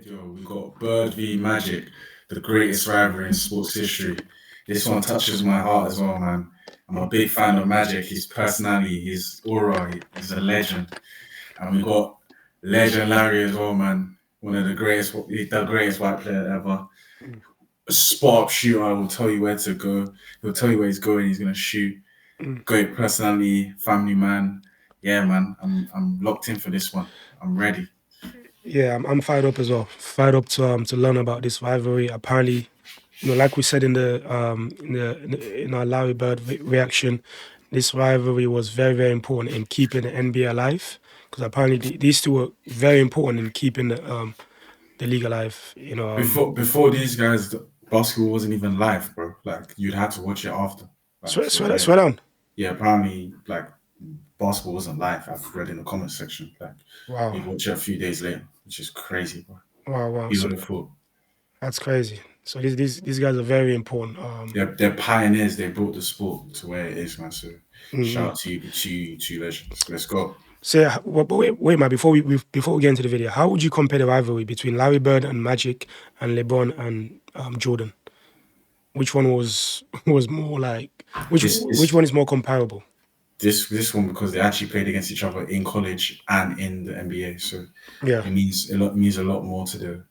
video, we got Bird v Magic, the greatest rivalry in sports history. This one touches my heart as well, man. I'm a big fan of Magic, his personality, his aura, he's a legend. And we got Legend Larry as well, man. One of the greatest white player ever. A spot up shooter will tell you where to go. He'll tell you where he's going. He's gonna shoot. Great personality, family man. Yeah, man. I'm locked in for this one. I'm ready. Yeah, I'm fired up as well. Fired up to learn about this rivalry. Apparently, like we said in our Larry Bird reaction, this rivalry was very, very important in keeping the NBA alive. Because apparently these two were very important in keeping the league alive. Before these guys, basketball wasn't even live, bro. Like you'd have to watch it after. Like, so yeah, swear down. yeah. Apparently, like basketball wasn't live. I've read in the comment section. Like Wow, you'd watch it a few days later, which is crazy, bro. wow. You So would have thought. that's crazy. So these guys are very important. They're pioneers. They brought the sport to where it is, man. So shout mm. out to you, two legends. Let's go. So yeah, but wait, man. Before we get into the video, how would you compare the rivalry between Larry Bird and Magic and LeBron and Jordan? Which one was more like This which this one is more comparable? this one because they actually played against each other in college and in the NBA. So Yeah, it means a lot more to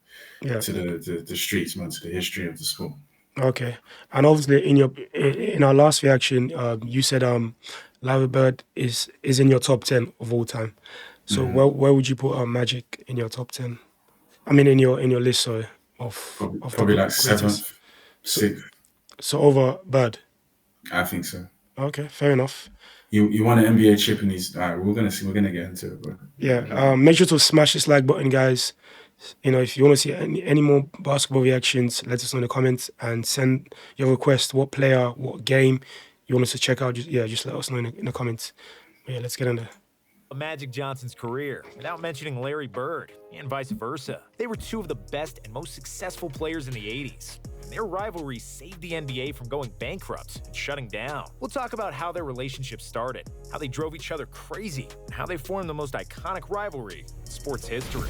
yeah. the streets, man, to the history of the sport. Okay. And obviously, in our last reaction, you said Larry Bird is in your top 10 of all time. So where would you put Magic in your top 10? I mean, in your list, sorry, of the Probably like greatest. seventh, So sixth. so over Bird. I think so. Okay, fair enough. You want an NBA chip and he's all right. We're gonna see. We're gonna get into it, bro. Yeah. Make sure to smash this like button, guys. If you want to see any more basketball reactions, let us know in the comments and send your request. What player, what game you want us to check out? Just let us know in the comments. But yeah, let's get in there. Magic Johnson's career, without mentioning Larry Bird, and vice versa. They were two of the best and most successful players in the 80s. And their rivalry saved the NBA from going bankrupt and shutting down. We'll talk about how their relationship started, how they drove each other crazy, and how they formed the most iconic rivalry in sports history.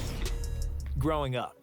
Growing up,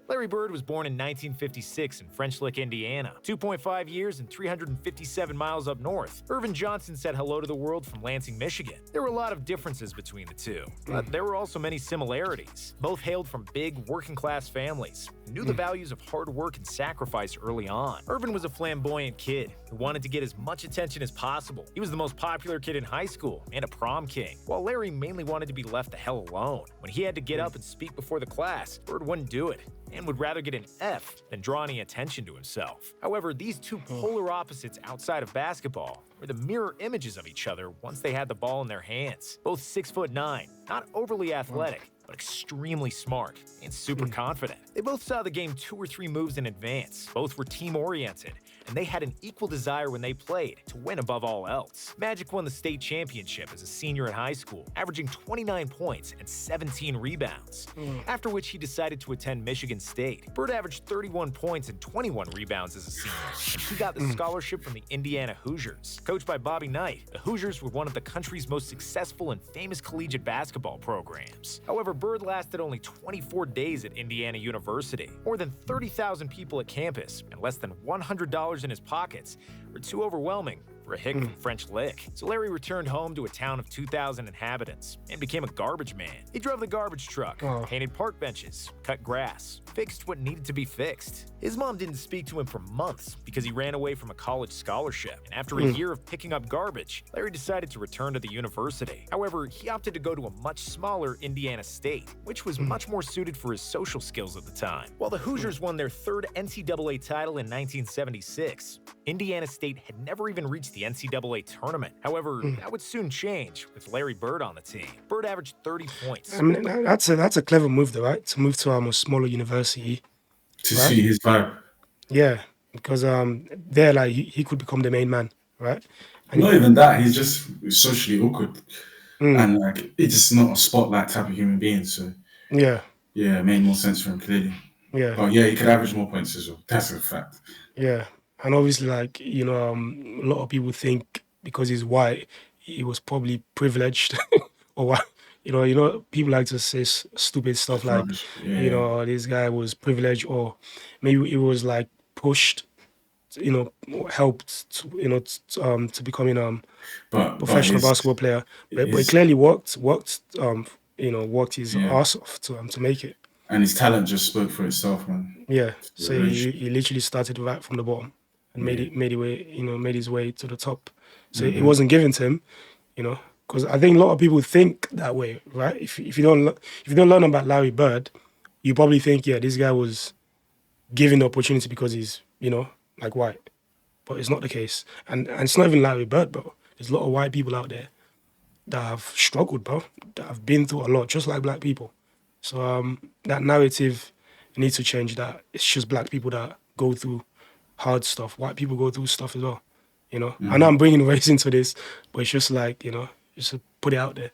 Larry Bird was born in 1956 in French Lick, Indiana, 2.5 years and 357 miles up north. Irvin Johnson said hello to the world from Lansing, Michigan. There were a lot of differences between the two, but there were also many similarities. Both hailed from big, working-class families, and knew the values of hard work and sacrifice early on. Irvin was a flamboyant kid who wanted to get as much attention as possible. He was the most popular kid in high school and a prom king, while Larry mainly wanted to be left the hell alone. When he had to get up and speak before the class, Bird wouldn't do it, and would rather get an F than draw any attention to himself. However, these two polar opposites outside of basketball were the mirror images of each other once they had the ball in their hands. Both 6'9", not overly athletic, but extremely smart and super confident. They both saw the game 2 or 3 moves in advance. Both were team-oriented, and they had an equal desire when they played to win above all else. Magic won the state championship as a senior in high school, averaging 29 points and 17 rebounds, after which he decided to attend Michigan State. Bird averaged 31 points and 21 rebounds as a senior, and he got the scholarship from the Indiana Hoosiers. Coached by Bobby Knight, the Hoosiers were one of the country's most successful and famous collegiate basketball programs. However, Bird lasted only 24 days at Indiana University. More than 30,000 people at campus and less than $100 in his pockets were too overwhelming for a hick from French Lick. So Larry returned home to a town of 2,000 inhabitants and became a garbage man. He drove the garbage truck, painted park benches, cut grass, fixed what needed to be fixed. His mom didn't speak to him for months because he ran away from a college scholarship. And after a year of picking up garbage, Larry decided to return to the university. However, he opted to go to a much smaller Indiana State, which was much more suited for his social skills at the time. While the Hoosiers won their 3rd NCAA title in 1976, Indiana State had never even reached the NCAA tournament. However, that would soon change with Larry Bird on the team. Bird averaged 30 points. I mean, that's a clever move, though, right? To move to a smaller university, To right? see his vibe. Yeah, because there, like, he could become the main man, right? And Not even that. He's just socially awkward, mm, and like it's just not a spotlight type of human being. So yeah, yeah, it made more sense for him clearly. yeah, But yeah, he could average more points as well. That's a fact. yeah. And obviously, like, a lot of people think because he's white, he was probably privileged, or what, people like to say stupid stuff like, Rubbish. Yeah. this guy was privileged, or maybe it was like pushed, helped to becoming But professional his basketball player, but it his clearly worked his yeah, ass off to make it. and his talent just spoke for itself, man. Yeah, so Revelation. he literally started right from the bottom and Yeah. made his way to the top. So it Mm-hmm. wasn't given to him, because I think a lot of people think that way, right? If you don't learn about Larry Bird, you probably think, yeah, this guy was given the opportunity because he's like white, but it's not the case. And it's not even Larry Bird, bro. There's a lot of white people out there that have struggled, bro, that have been through a lot, just like black people. So that narrative needs to change, that it's just black people that go through hard stuff. White people go through stuff as well, I know I'm bringing race into this, but it's just like, just to put it out there.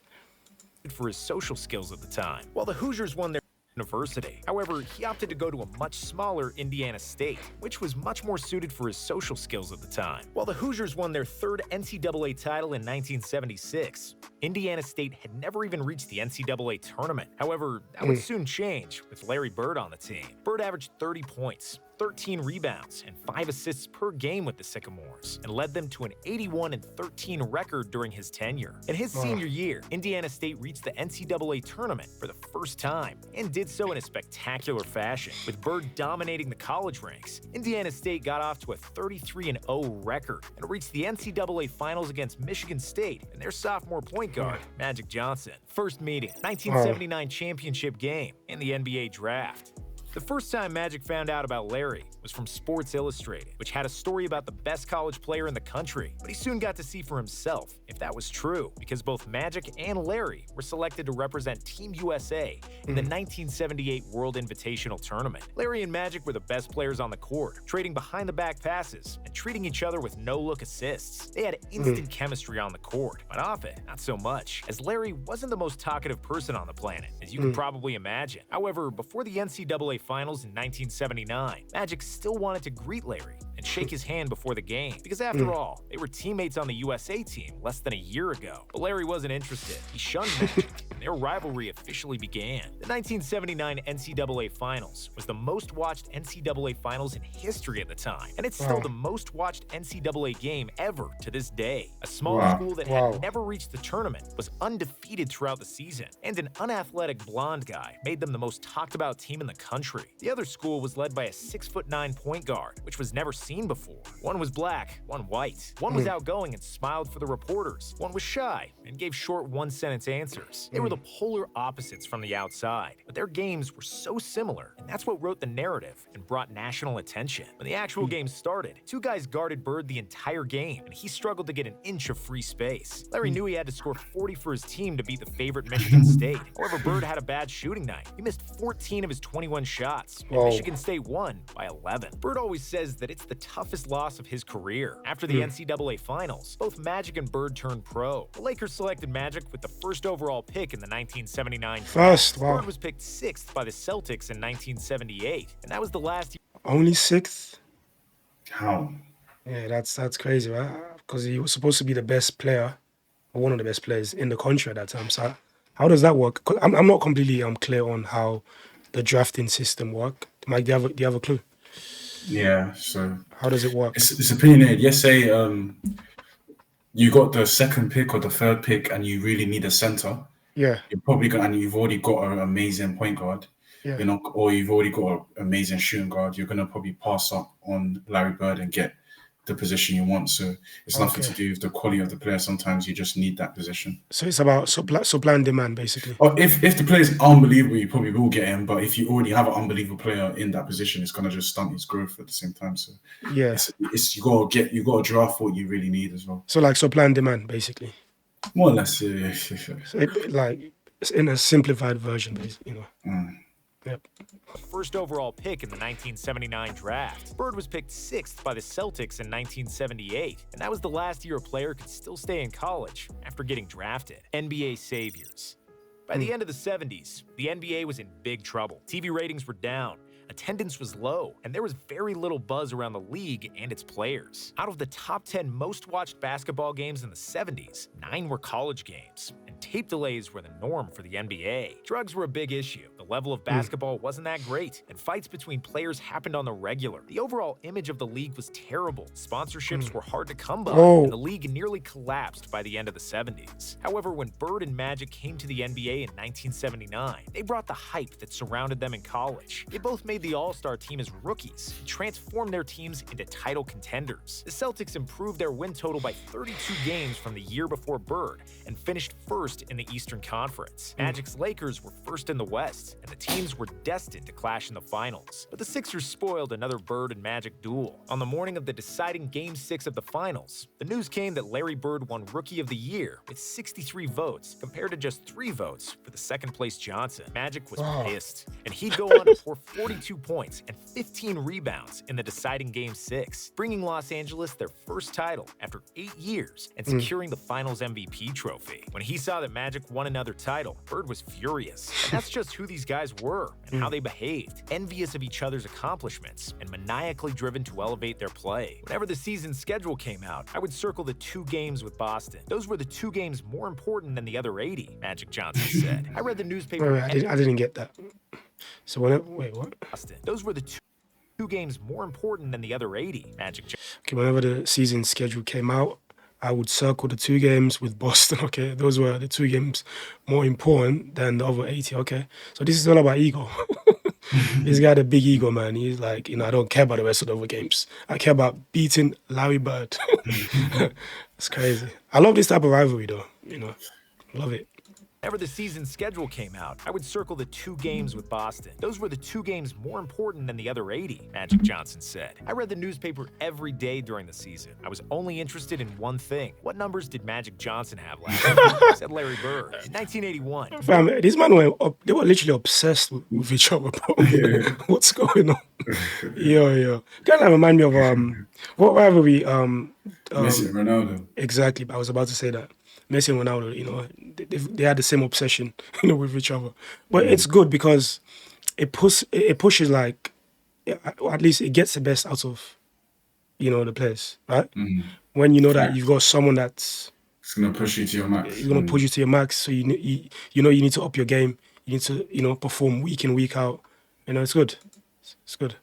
For his social skills at the time. While the Hoosiers won their university, however, he opted to go to a much smaller Indiana State, which was much more suited for his social skills at the time. While the Hoosiers won their third NCAA title in 1976, Indiana State had never even reached the NCAA tournament. However, that would soon change with Larry Bird on the team. Bird averaged 30 points, 13 rebounds, and 5 assists per game with the Sycamores, and led them to an 81-13 record during his tenure. In his senior year, Indiana State reached the NCAA tournament for the first time, and did so in a spectacular fashion. With Bird dominating the college ranks, Indiana State got off to a 33-0 record, and reached the NCAA finals against Michigan State and their sophomore point guard, Magic Johnson. First meeting, 1979 championship game, and the NBA draft. The first time Magic found out about Larry was from Sports Illustrated, which had a story about the best college player in the country, but he soon got to see for himself if that was true, because both Magic and Larry were selected to represent Team USA in the 1978 World Invitational Tournament. Larry and Magic were the best players on the court, trading behind-the-back passes and treating each other with no-look assists. They had instant chemistry on the court, but off it, not so much, as Larry wasn't the most talkative person on the planet, as you can probably imagine. However, before the NCAA Finals in 1979, Magic still wanted to greet Larry and shake his hand before the game, because after all, they were teammates on the USA team less than a year ago. But Larry wasn't interested. He shunned Magic, and their rivalry officially began. The 1979 NCAA Finals was the most watched NCAA Finals in history at the time, and it's still the most watched NCAA game ever to this day. A small school that had never reached the tournament was undefeated throughout the season, and an unathletic blonde guy made them the most talked about team in the country. The other school was led by a 6'9" point guard, which was never seen before. One was black, one white. One was outgoing and smiled for the reporters. One was shy and gave short one-sentence answers. They were the polar opposites from the outside, but their games were so similar, and that's what wrote the narrative and brought national attention. When the actual game started, two guys guarded Bird the entire game, and he struggled to get an inch of free space. Larry knew he had to score 40 for his team to beat the favorite Michigan State. However, Bird had a bad shooting night. He missed 14 of his 21 shots, and Michigan State won by 11. Bird always says that it's the toughest loss of his career. After the NCAA Finals, both Magic and Bird turned pro. The Lakers selected Magic with the first overall pick in the 1979 draft. Bird was picked 6th by the Celtics in 1978, and that was the last year. Only 6th? How? Yeah, that's crazy, right? Because he was supposed to be the best player, or one of the best players in the country at that time. So how does that work? 'Cause I'm not completely clear on how the drafting system work. Mike, do you have a clue? Yeah, so how does it work? It's opinionated. Yes, say you got the second pick or the third pick, and you really need a center. Yeah, you're probably going, and you've already got an amazing point guard. Yeah. Or you've already got an amazing shooting guard. You're gonna probably pass up on Larry Bird and get the position you want. So it's nothing to do with the quality of the player. Sometimes you just need that position. So it's about supply and demand, basically. Or if the player is unbelievable, you probably will get him. But if you already have an unbelievable player in that position, it's gonna just stunt his growth at the same time. So yeah, it's you gotta draft what you really need as well. So like supply and demand, basically. More or less, yeah. So like it's in a simplified version, basically, Yep. First overall pick in the 1979 draft. Bird was picked 6th by the Celtics in 1978, and that was the last year a player could still stay in college after getting drafted. NBA saviors. By the end of the 70s, the NBA was in big trouble. TV ratings were down. attendance was low, and there was very little buzz around the league and its players. Out of the top 10 most watched basketball games in the 70s, 9 were college games, and tape delays were the norm for the NBA. Drugs were a big issue. The level of basketball wasn't that great, and fights between players happened on the regular. The overall image of the league was terrible. Sponsorships were hard to come by, and the league nearly collapsed by the end of the 70s. However, when Bird and Magic came to the NBA in 1979, they brought the hype that surrounded them in college. They both made the All-Star team as rookies and transformed their teams into title contenders. The Celtics improved their win total by 32 games from the year before Bird and finished first in the Eastern Conference. Magic's Lakers were first in the West, and the teams were destined to clash in the finals. But the Sixers spoiled another Bird and Magic duel. On the morning of the deciding Game 6 of the finals, the news came that Larry Bird won Rookie of the Year with 63 votes compared to just 3 votes for the second-place Johnson. Magic was pissed, and he'd go on to pour 42 points and 15 rebounds in the deciding Game 6, bringing Los Angeles their first title after 8 years and securing the Finals MVP trophy. When he saw that Magic won another title, Bird was furious. And that's just who these guys were and how they behaved, envious of each other's accomplishments and maniacally driven to elevate their play. Whenever the season schedule came out, I would circle the 2 games with Boston. Those were the 2 games more important than the other 80, Magic Johnson said. I read the newspaper. Wait, I didn't get that. So wait, what? Those were the 2 games more important than the other 80, Magic Johnson. Okay, whenever the season schedule came out, I would circle the 2 games with Boston. Okay, those were the 2 games more important than the other 80. Okay, so this is all about ego. He's got a big ego, man. He's like, I don't care about the rest of the other games. I care about beating Larry Bird. It's crazy. I love this type of rivalry, though. Love it. Whenever the season schedule came out, I would circle the 2 games with Boston. Those were the 2 games more important than the other 80, Magic Johnson said. I read the newspaper every day during the season. I was only interested in one thing. What numbers did Magic Johnson have last year? Said Larry Bird. In 1981. Fam, these men they were literally obsessed with each other, bro. What's going on? Yo. Kind of remind me of what rivalry? Messi and Ronaldo. Exactly, I was about to say that. Messi and Ronaldo, they had the same obsession, with each other. But it's good because it pushes, like, at least it gets the best out of, the players, right? When you know that you've got someone that's It's gonna push you to your max. It's gonna push you to your max. So you need to up your game. You need to perform week in, week out. It's good. It's good.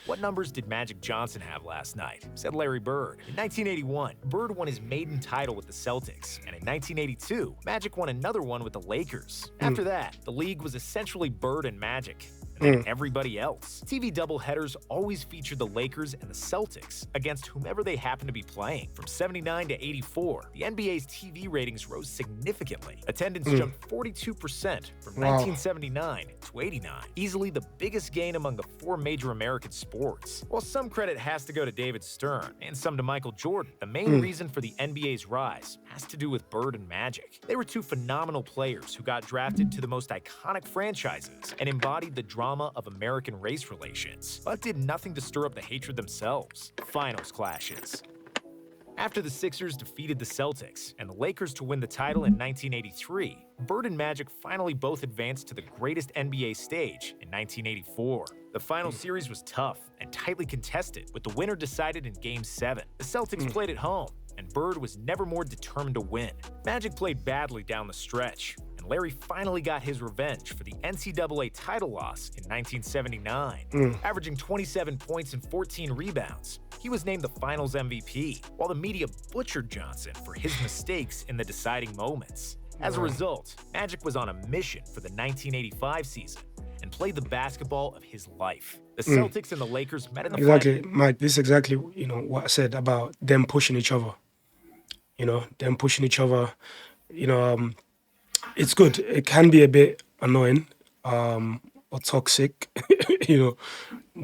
What numbers did Magic Johnson have last night? Said Larry Bird. In 1981, Bird won his maiden title with the Celtics. And in 1982, Magic won another one with the Lakers. After that, the league was essentially Bird and Magic. And then everybody else. TV doubleheaders always featured the Lakers and the Celtics against whomever they happened to be playing. From 79 to 84, the NBA's TV ratings rose significantly. Attendance jumped 42% from 1979 to 89. Easily the biggest gain among the 4 major American sports. While some credit has to go to David Stern and some to Michael Jordan, the main reason for the NBA's rise has to do with Bird and Magic. They were 2 phenomenal players who got drafted to the most iconic franchises and embodied the drama of American race relations, but did nothing to stir up the hatred themselves. Finals clashes. After the Sixers defeated the Celtics and the Lakers to win the title in 1983, Bird and Magic finally both advanced to the greatest NBA stage in 1984. The final series was tough and tightly contested, with the winner decided in Game 7. The Celtics played at home, and Bird was never more determined to win. Magic played badly down the stretch, and Larry finally got his revenge for the NCAA title loss in 1979. Averaging 27 points and 14 rebounds, he was named the Finals MVP, while the media butchered Johnson for his mistakes in the deciding moments. As a result, Magic was on a mission for the 1985 season and played the basketball of his life. The Celtics and the Lakers met in the Exactly, Mike, this is exactly what I said about them pushing each other. Them pushing each other. It's good. It can be a bit annoying or toxic, but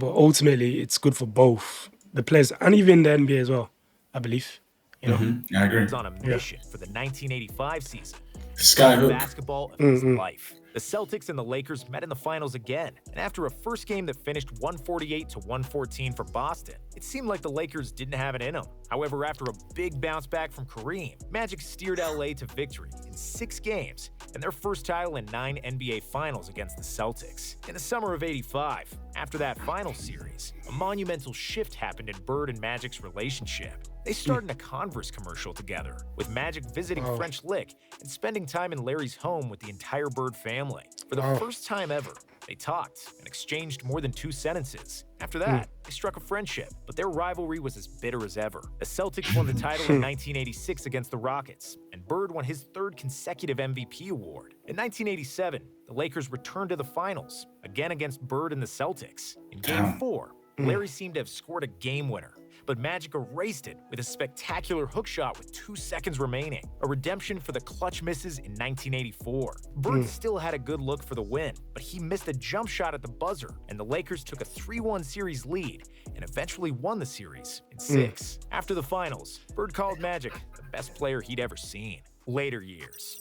ultimately it's good for both the players and even the NBA as well, I believe. I agree. was on a mission for the 1985 season. Skyhook. Basketball of his life. The Celtics and the Lakers met in the finals again, and after a first game that finished 148 to 114 for Boston, it seemed like the Lakers didn't have it in them. However, after a big bounce back from Kareem, Magic steered LA to victory in 6 games and their first title in 9 NBA Finals against the Celtics. In the summer of '85, after that final series, a monumental shift happened in Bird and Magic's relationship. They starred in a Converse commercial together, with Magic visiting French Lick and spending time in Larry's home with the entire Bird family. For the first time ever, they talked and exchanged more than 2 sentences. After that, they struck a friendship, but their rivalry was as bitter as ever. The Celtics won the title in 1986 against the Rockets, and Bird won his 3rd consecutive MVP award. In 1987, the Lakers returned to the finals, again against Bird and the Celtics. In Game 4, Larry seemed to have scored a game winner, but Magic erased it with a spectacular hook shot with 2 seconds remaining, a redemption for the clutch misses in 1984. Bird still had a good look for the win, but he missed a jump shot at the buzzer, and the Lakers took a 3-1 series lead and eventually won the series in 6. After the finals, Bird called Magic the best player he'd ever seen. Later years.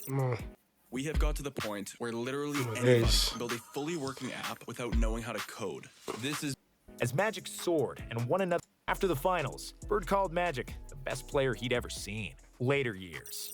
We have got to the point where literally anyone can build a fully working app without knowing how to code. This is as Magic soared and won another. After the finals, Bird called Magic the best player he'd ever seen. Later years.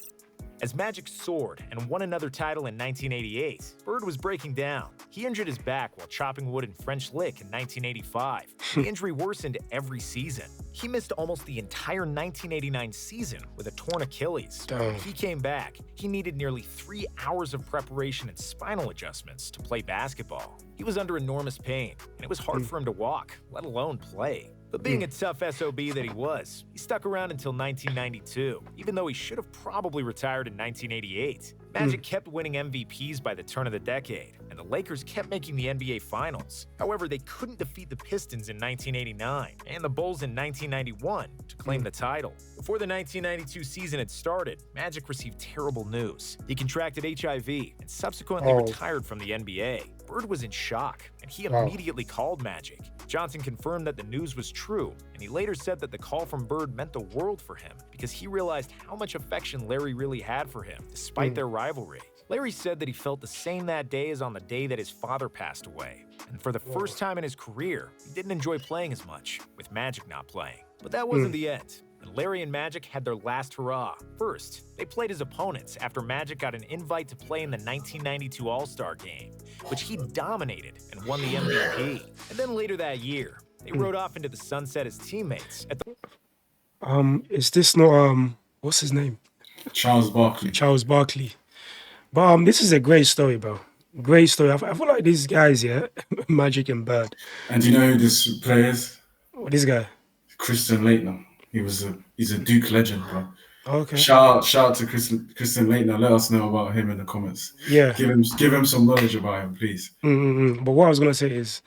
As Magic soared and won another title in 1988, Bird was breaking down. He injured his back while chopping wood in French Lick in 1985. The injury worsened every season. He missed almost the entire 1989 season with a torn Achilles. When he came back, he needed nearly 3 hours of preparation and spinal adjustments to play basketball. He was under enormous pain, and it was hard for him to walk, let alone play. But being a tough SOB that he was, he stuck around until 1992, even though he should have probably retired in 1988. Magic kept winning MVPs by the turn of the decade, and the Lakers kept making the NBA Finals. However, they couldn't defeat the Pistons in 1989 and the Bulls in 1991 to claim the title. Before the 1992 season had started, Magic received terrible news. He contracted HIV and subsequently retired from the NBA. Bird was in shock, and he immediately called Magic. Johnson confirmed that the news was true, and he later said that the call from Bird meant the world for him because he realized how much affection Larry really had for him, despite their rivalry. Larry said that he felt the same that day as on the day that his father passed away, and for the first time in his career, he didn't enjoy playing as much, with Magic not playing. But that wasn't the end. And Larry and Magic had their last hurrah. First, they played as opponents after Magic got an invite to play in the 1992 All-Star Game, which he dominated and won the MVP. And then later that year, they rode off into the sunset as teammates at the... Is this not, what's his name? Charles Barkley. Charles Barkley. But this is a great story, bro. Great story. I feel like these guys, yeah, Magic and Bird. And do you know who this player is? Oh, this guy? Christian Laettner. He's a Duke legend, bro. Okay. Shout out to Christian Laettner. Let us know about him in the comments. Yeah. Give him some knowledge about him, please. But what I was gonna say is,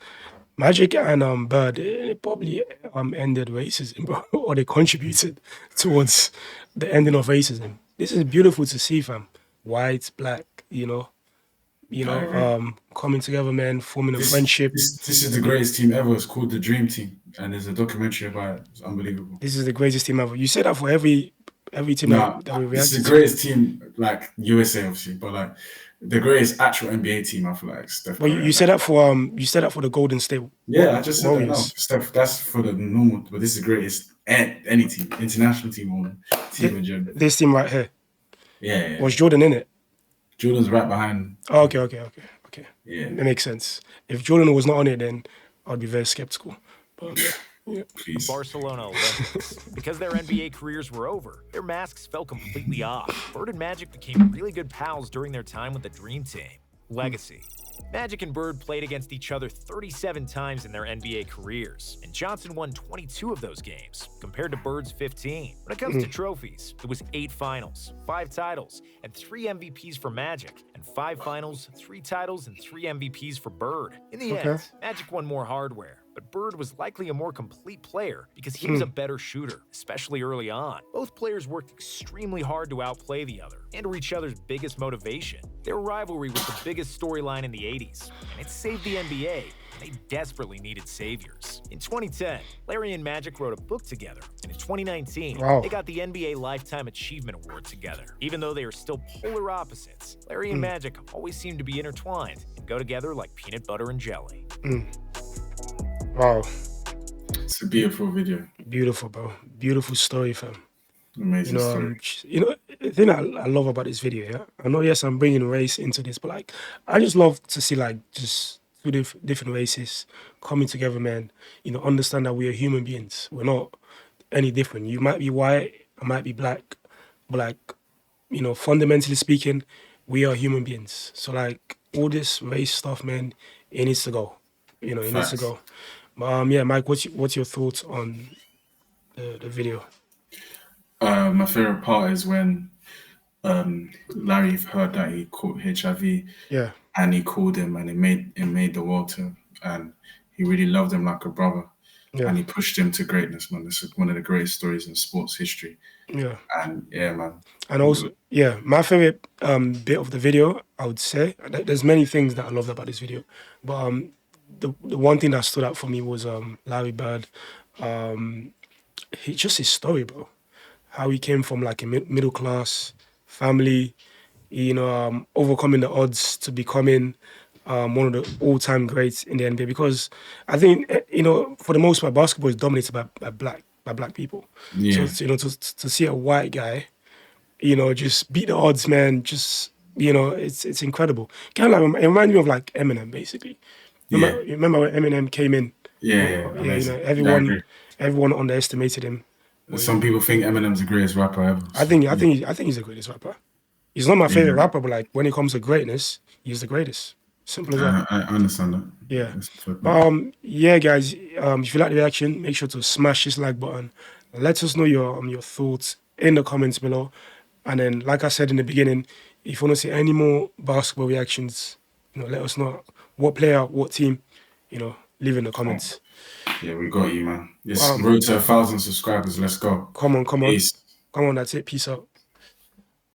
Magic and Bird, they probably ended racism, bro, or they contributed towards the ending of racism. This is beautiful to see, fam. White, black, coming together, man, forming a friendship. This is the greatest team ever. It's called the Dream Team, and there's a documentary about it. It's unbelievable. This is the greatest team ever. You say that for every team that we react to. It's the greatest team, like USA, obviously, but like the greatest actual NBA team, I feel like Steph. But you said that for the Golden State. Yeah, I just said that. No, Steph. That's for the normal, but this is the greatest any team, international team, or team in general. This team right here. Yeah. Was Jordan in it? Jordan's right behind. Oh, okay. Yeah. That makes sense. If Jordan was not on it, then I'd be very skeptical. But yeah. Please. Barcelona Olympics. Because their NBA careers were over, their masks fell completely off. Bird and Magic became really good pals during their time with the Dream Team. Legacy. Magic and Bird played against each other 37 times in their NBA careers, and Johnson won 22 of those games, compared to Bird's 15. When it comes to trophies, it was 8 finals, 5 titles, and 3 MVPs for Magic, and 5 finals, 3 titles, and 3 MVPs for Bird. In the end, Magic won more hardware, but Bird was likely a more complete player because he was a better shooter, especially early on. Both players worked extremely hard to outplay the other and were each other's biggest motivation. Their rivalry was the biggest storyline in the 80s, and it saved the NBA They desperately needed saviors. In 2010, Larry and Magic wrote a book together, and in 2019, Wow. they got the NBA Lifetime Achievement Award together. Even though they are still polar opposites, Larry and Magic always seem to be intertwined and go together like peanut butter and jelly. Wow. It's a beautiful video. Beautiful, bro. Beautiful story, fam. Amazing story. The thing I love about this video, yeah, I know, yes, I'm bringing race into this, but like, I just love to see like just two different races coming together, man. Understand that we are human beings. We're not any different. You might be white, I might be black, but like, fundamentally speaking, we are human beings. So like all this race stuff, man, it needs to go. It needs to Facts. go. But yeah, Mike, what's your thoughts on the video? My favorite part is when Larry heard that he caught HIV, Yeah. and he called him, and it made the world to him, and he really loved him like a brother, Yeah. and he pushed him to greatness, man. This is one of the greatest stories in sports history. Yeah. And yeah, man. And also, yeah, my favorite bit of the video, I would say, there's many things that I loved about this video, but the one thing that stood out for me was Larry Bird. Just his story, bro. How he came from like a middle class family, overcoming the odds to becoming one of the all-time greats in the NBA. Because I think for the most part, basketball is dominated by black people. Yeah. So to see a white guy, just beat the odds, man. Just it's incredible. Kind of like, it reminded me of like Eminem, basically. Remember when Eminem came in? Yeah. Everyone underestimated him. Some people think Eminem's the greatest rapper ever. I think he's the greatest rapper. He's not my favorite rapper, but like when it comes to greatness, he's the greatest. Simple as that. I understand that. Yeah. Yeah, guys. If you like the reaction, make sure to smash this like button. Let us know your thoughts in the comments below. And then, like I said in the beginning, if you want to see any more basketball reactions, let us know what player, what team, leave in the comments. Yeah, we got you, man. This road to 1,000 subscribers. Let's go. Come on. Peace. Come on, that's it. Peace out.